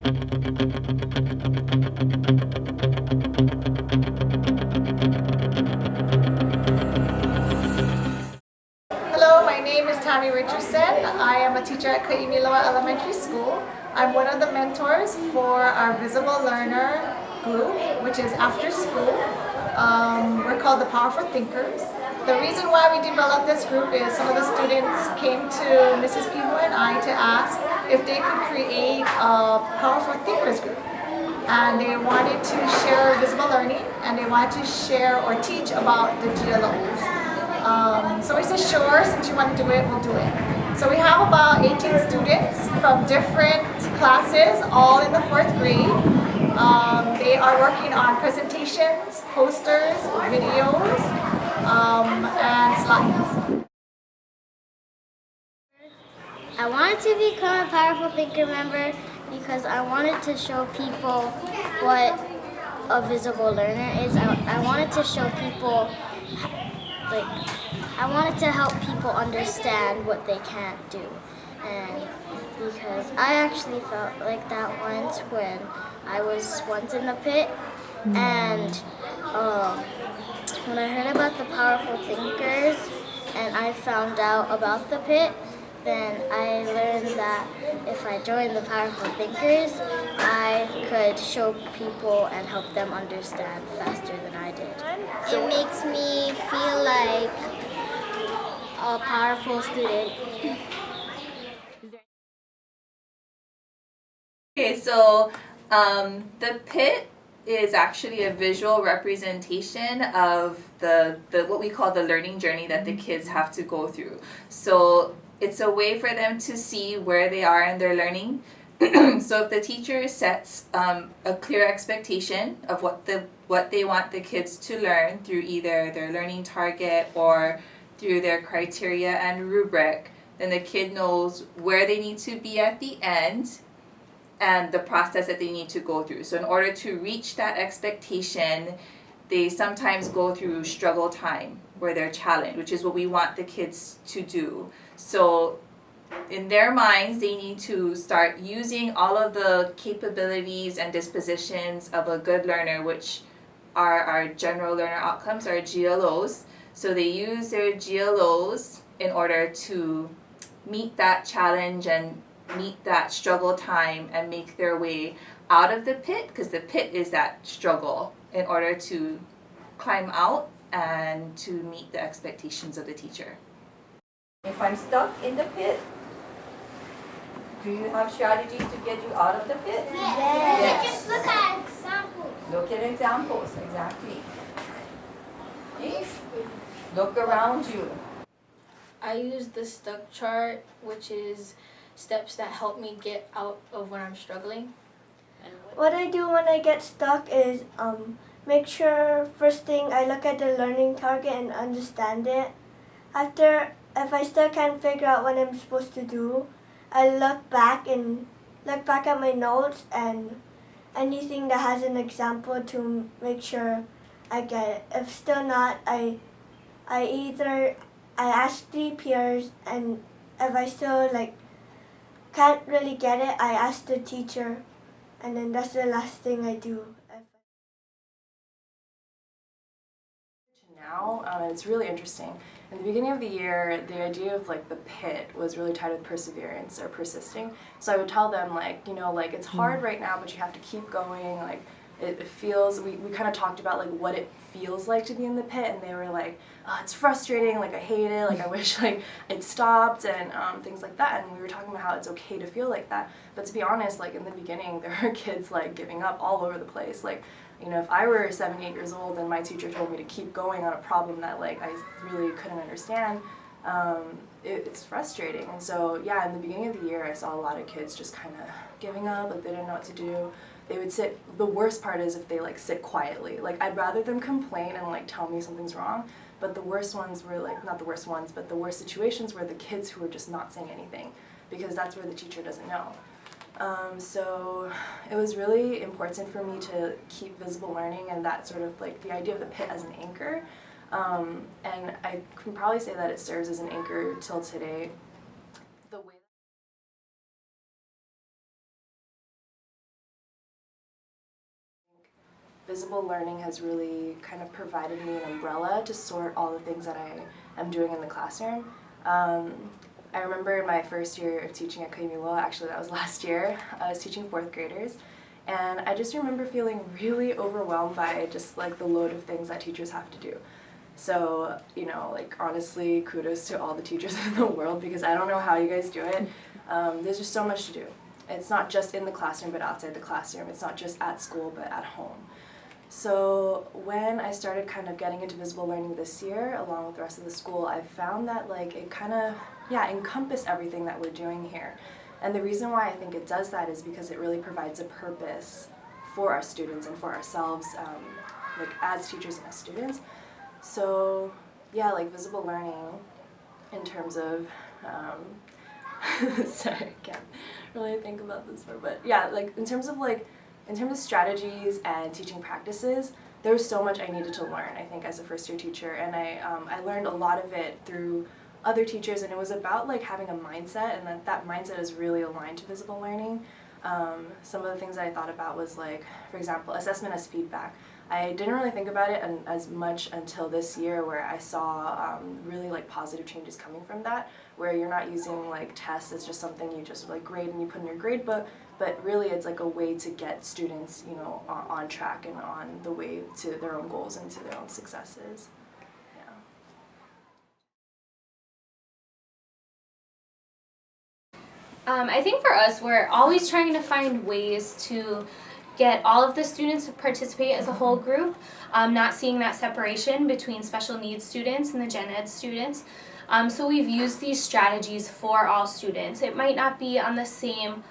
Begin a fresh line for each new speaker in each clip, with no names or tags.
Hello, my name is Tammy Richardson. I am a teacher at Kaimiloa Elementary School. I'm one of the mentors for our Visible Learner group, which is after school. We're called the Powerful Thinkers. The reason why we developed this group is some of the students came to Mrs. Pihu and I to ask if they could create a Powerful Thinkers group. And they wanted to share visible learning, and they wanted to share or teach about the GLOs. So we said, sure, since you want to do it, we'll do it. So we have about 18 students from different classes, all in the 4th grade. They are working on presentations, posters, videos, and slides.
I wanted to become a Powerful Thinker member because I wanted to show people what a visible learner is. I wanted to show people, I wanted to help people understand what they can't do. And because I actually felt like that once when I was once in the pit. And when I heard about the Powerful Thinkers and I found out about the pit, then I learned that if I joined the Powerful Thinkers, I could show people and help them understand faster than I did. It makes me feel like a powerful student.
Okay, so the pit is actually a visual representation of the what we call the learning journey that the kids have to go through. So it's a way for them to see where they are in their learning. So if the teacher sets a clear expectation of what they want the kids to learn through either their learning target or through their criteria and rubric, then the kid knows where they need to be at the end and the process that they need to go through. So in order to reach that expectation, they sometimes go through struggle time where they're challenged, which is what we want the kids to do. So in their minds, they need to start using all of the capabilities and dispositions of a good learner, which are our general learner outcomes, our GLOs. So they use their GLOs in order to meet that challenge and meet that struggle time and make their way out of the pit, because the pit is that struggle, in order to climb out and to meet the expectations of the teacher.
If I'm stuck in the pit, do you have strategies to get you out of the pit?
Yes. Just look at examples.
Look at examples, exactly. Okay? Look around you.
I use the stuck chart, which is steps that help me get out of when I'm struggling.
What I do when I get stuck is make sure first thing I look at the learning target and understand it. After, if I still can't figure out what I'm supposed to do, I look back at my notes and anything that has an example to make sure I get it. If still not, I ask 3 peers, and if I still can't really get it, I ask the teacher, and then that's the last thing I do.
Now, it's really interesting. In the beginning of the year, the idea of the pit was really tied with perseverance or persisting. So I would tell them it's hard right now, but you have to keep going. It feels, we kind of talked about what it feels like to be in the pit, and they were like, oh, it's frustrating, I hate it, I wish it stopped, and things like that. And we were talking about how it's okay to feel like that. But to be honest, in the beginning, there were kids giving up all over the place. If I were 7, 8 years old and my teacher told me to keep going on a problem that I really couldn't understand, it's frustrating. And so yeah, in the beginning of the year, I saw a lot of kids just kind of giving up, they didn't know what to do. They would sit, the worst part is if they sit quietly. I'd rather them complain and tell me something's wrong, but the worst ones were not the worst ones, but the worst situations were the kids who were just not saying anything, because that's where the teacher doesn't know. So it was really important for me to keep visible learning and that sort of the idea of the pit as an anchor. And I can probably say that it serves as an anchor till today. visible learning has really kind of provided me an umbrella to sort all the things that I am doing in the classroom. I remember in my first year of teaching at Kaimiloa, actually that was last year, I was teaching 4th graders, and I just remember feeling really overwhelmed by just like the load of things that teachers have to do. So, you know, like honestly, kudos to all the teachers in the world, because I don't know how you guys do it. There's just so much to do. It's not just in the classroom but outside the classroom. It's not just at school but at home. So when I started kind of getting into visible learning this year, along with the rest of the school, I found that like it kind of, encompassed everything that we're doing here. And the reason why I think it does that is because it really provides a purpose for our students and for ourselves, like as teachers and as students. So yeah, like visible learning in terms of, sorry, I can't really think about this more, but yeah, like in terms of strategies and teaching practices, there was so much I needed to learn, I think, as a first-year teacher, and I learned a lot of it through other teachers, and it was about like having a mindset, and that mindset is really aligned to visible learning. Some of the things that I thought about was like, for example, assessment as feedback. I didn't really think about it as much until this year, where I saw really like positive changes coming from that, where you're not using like tests as just something you just like grade and you put in your grade book, but really it's like a way to get students, you know, on track and on the way to their own goals and to their own successes. Yeah.
I think for us, we're always trying to find ways to get all of the students to participate as a whole group, not seeing that separation between special needs students and the gen ed students. So we've used these strategies for all students. It might not be on the same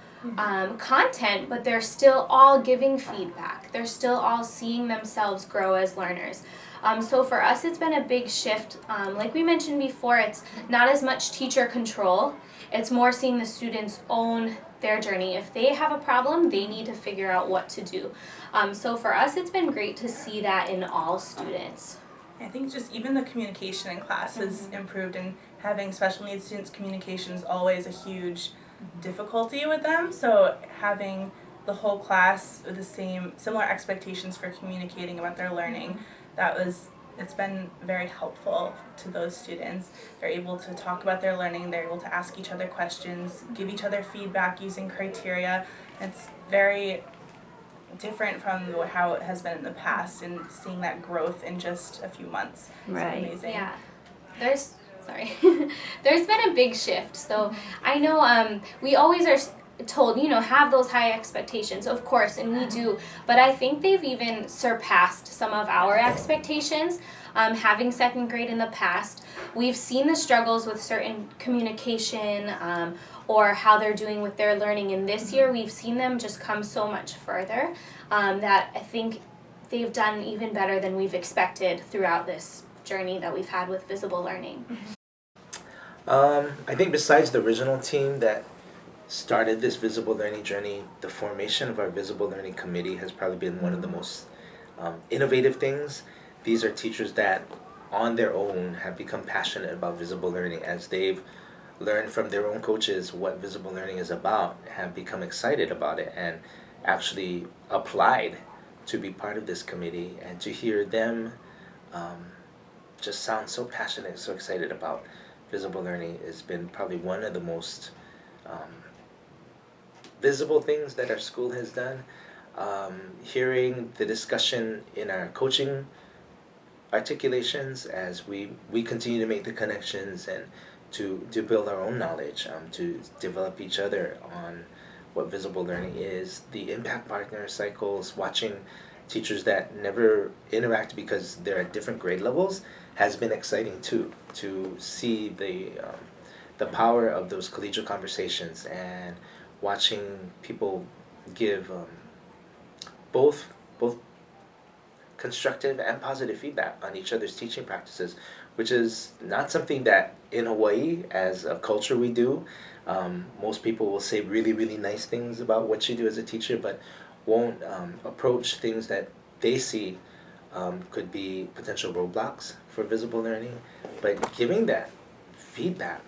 content, but they're still all giving feedback. They're still all seeing themselves grow as learners. So for us, it's been a big shift. Like we mentioned before, it's not as much teacher control. It's more seeing the students own their journey. If they have a problem, they need to figure out what to do. So for us, it's been great to see that in all students.
I think just even the communication in class has improved, and having special needs students, communication is always a huge difficulty with them. So having the whole class with the similar expectations for communicating about their learning, it's been very helpful to those students. They're able to talk about their learning, they're able to ask each other questions, give each other feedback using criteria. It's very different from how it has been in the past, and seeing that growth in just a few months is amazing.
Yeah, there's been a big shift. So I know we always are told, you know, have those high expectations, of course, and we do, but I think they've even surpassed some of our expectations. Having second grade in the past, we've seen the struggles with certain communication or how they're doing with their learning, and this year we've seen them just come so much further that I think they've done even better than we've expected throughout this journey that we've had with visible learning.
I think besides the original team that started this visible learning journey, the formation of our visible learning committee has probably been one of the most innovative things. These are teachers that on their own have become passionate about visible learning, as they've learned from their own coaches what visible learning is about, have become excited about it, and actually applied to be part of this committee. And to hear them just sound so passionate, so excited about visible learning has been probably one of the most visible things that our school has done. Hearing the discussion in our coaching articulations as we continue to make the connections and to build our own knowledge, to develop each other on what visible learning is. The impact partner cycles, watching teachers that never interact because they're at different grade levels, has been exciting too, to see the power of those collegial conversations and watching people give both constructive and positive feedback on each other's teaching practices, which is not something that in Hawaii as a culture we do. Most people will say really, really nice things about what you do as a teacher, but won't approach things that they see could be potential roadblocks for visible learning. But giving that feedback,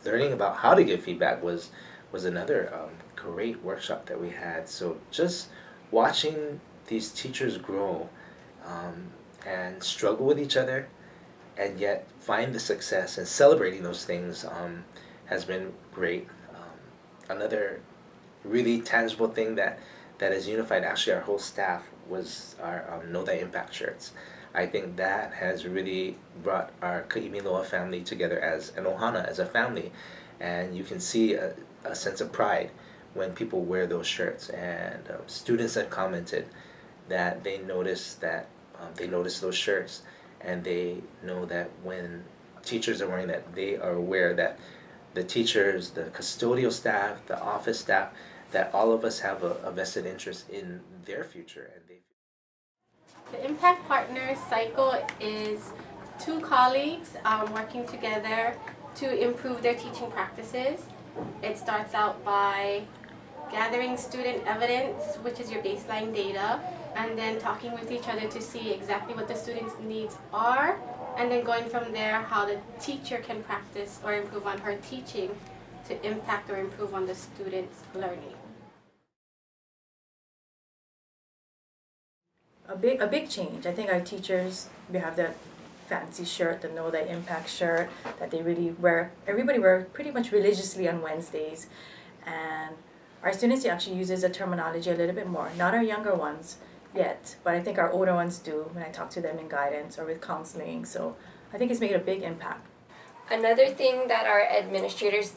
learning about how to give feedback was another great workshop that we had. So just watching these teachers grow and struggle with each other, and yet find the success, and celebrating those things has been great. Another really tangible thing that has unified actually our whole staff was our Know Thy Impact shirts. I think that has really brought our Kaimiloa family together as an ohana, as a family, and you can see a sense of pride when people wear those shirts. And students have commented that they notice those shirts, and they know that when teachers are wearing that, they are aware that the teachers, the custodial staff, the office staff, that all of us have a vested interest in their future. And
The Impact Partner cycle is two colleagues working together to improve their teaching practices. It starts out by gathering student evidence, which is your baseline data, and then talking with each other to see exactly what the students' needs are, and then going from there how the teacher can practice or improve on her teaching to impact or improve on the students' learning.
A big change. I think our teachers, we have that fancy shirt, the Know Thy Impact shirt that they really wear. Everybody wear pretty much religiously on Wednesdays, and our students actually uses the terminology a little bit more. Not our younger ones yet, but I think our older ones do when I talk to them in guidance or with counseling. So I think it's made a big impact.
Another thing that our administrators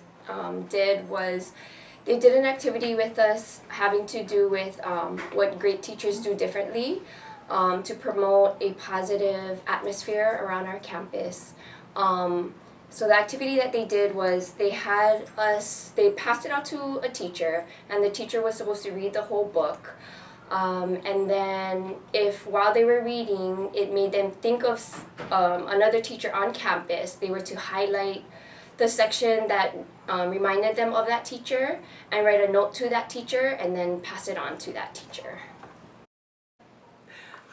did was they did an activity with us having to do with what great teachers do differently to promote a positive atmosphere around our campus. So the activity that they did was they passed it out to a teacher, and the teacher was supposed to read the whole book. And then if while they were reading, it made them think of another teacher on campus, they were to highlight the section that reminded them of that teacher and write a note to that teacher and then pass it on to that teacher.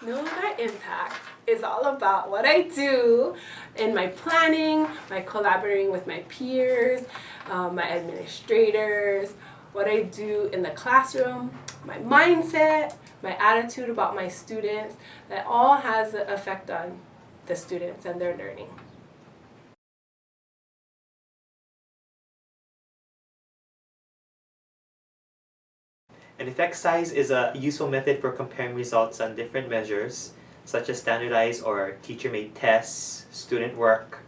Know Thy Impact is all about what I do in my planning, my collaborating with my peers, my administrators, what I do in the classroom, my mindset, my attitude about my students. That all has an effect on the students and their learning.
An effect size is a useful method for comparing results on different measures, such as standardized or teacher-made tests, student work,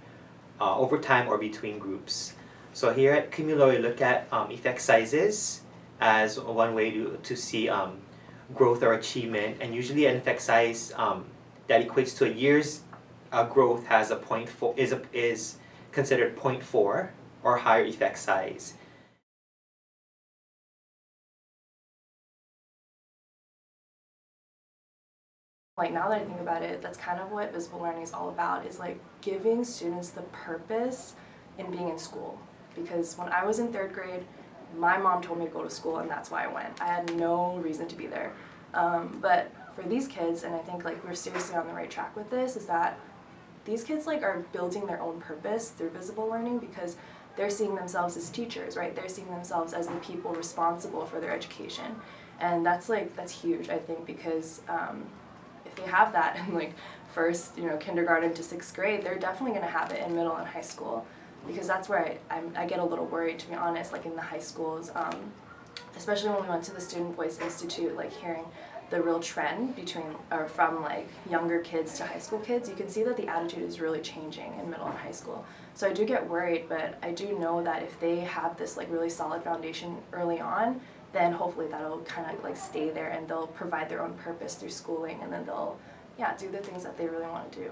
over time or between groups. So here at Kaimiloa, we look at effect sizes as one way to see growth or achievement, and usually an effect size that equates to a year's growth has a 0.4 is considered 0.4 or higher effect size.
Like, now that I think about it, that's kind of what visible learning is all about, is like giving students the purpose in being in school. Because when I was in 3rd grade, my mom told me to go to school, and that's why I went. I had no reason to be there. But for these kids, and I think like we're seriously on the right track with this, is that these kids like are building their own purpose through visible learning, because they're seeing themselves as teachers, right? They're seeing themselves as the people responsible for their education. And that's huge, I think, because if they have that in like first, kindergarten to 6th grade, they're definitely going to have it in middle and high school, because that's where I get a little worried, to be honest, like in the high schools, especially when we went to the Student Voice Institute, like hearing the real trend from like younger kids to high school kids. You can see that the attitude is really changing in middle and high school. So I do get worried, but I do know that if they have this like really solid foundation early on, then hopefully that'll kind of like stay there, and they'll provide their own purpose through schooling, and then they'll do the things that they really want to do.